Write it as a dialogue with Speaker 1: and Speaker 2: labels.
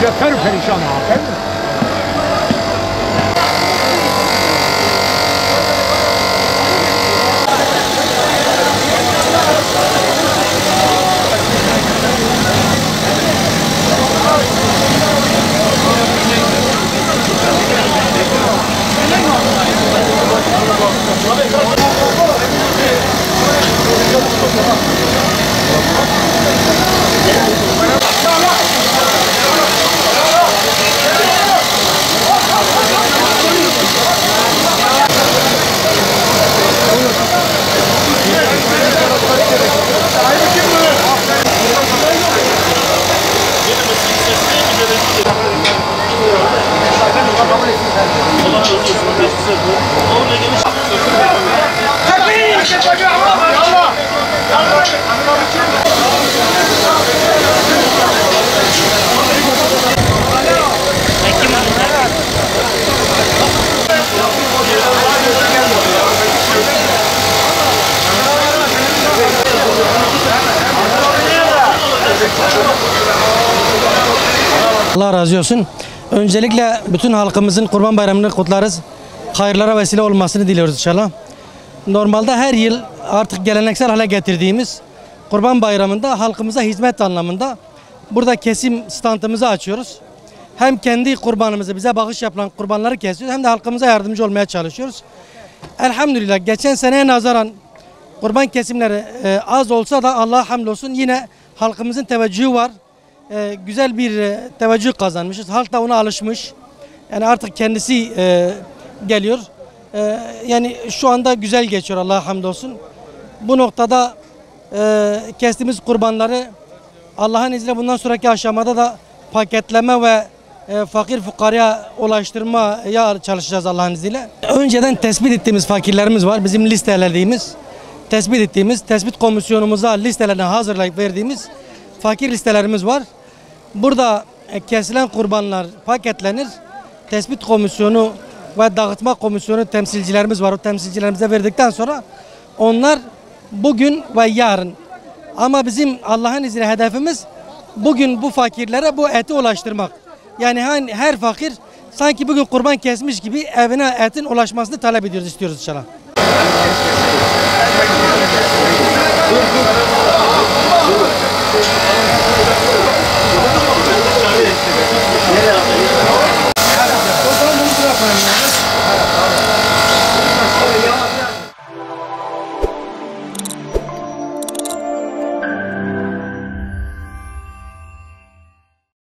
Speaker 1: millet perişan abi.
Speaker 2: Allah razı olsun. Öncelikle bütün halkımızın Kurban Bayramı'nı kutlarız. Hayırlara vesile olmasını diliyoruz inşallah. Normalde her yıl artık geleneksel hale getirdiğimiz Kurban Bayramı'nda halkımıza hizmet anlamında burada kesim standımızı açıyoruz. Hem kendi kurbanımızı, bize bağış yapılan kurbanları kesiyoruz, hem de halkımıza yardımcı olmaya çalışıyoruz. Elhamdülillah geçen seneye nazaran kurban kesimleri az olsa da Allah'a hamdolsun yine halkımızın teveccühü var. Güzel bir teveccüh kazanmışız. Halk da ona alışmış. Yani artık kendisi geliyor. Yani şu anda güzel geçiyor Allah'a hamdolsun. Bu noktada kestiğimiz kurbanları Allah'ın izniyle bundan sonraki aşamada da paketleme ve fakir fukaraya ulaştırmaya çalışacağız Allah'ın izniyle. Önceden tespit ettiğimiz fakirlerimiz var. Bizim listelediğimiz, tespit komisyonumuza listelerini hazırlayıp verdiğimiz fakir listelerimiz var. Burada kesilen kurbanlar paketlenir. Tespit komisyonu ve dağıtma komisyonu temsilcilerimiz var. O temsilcilerimize verdikten sonra onlar bugün ve yarın, ama bizim Allah'ın izniyle hedefimiz bugün bu fakirlere bu eti ulaştırmak. Yani her fakir sanki bugün kurban kesmiş gibi evine etin ulaşmasını talep ediyoruz, istiyoruz inşallah.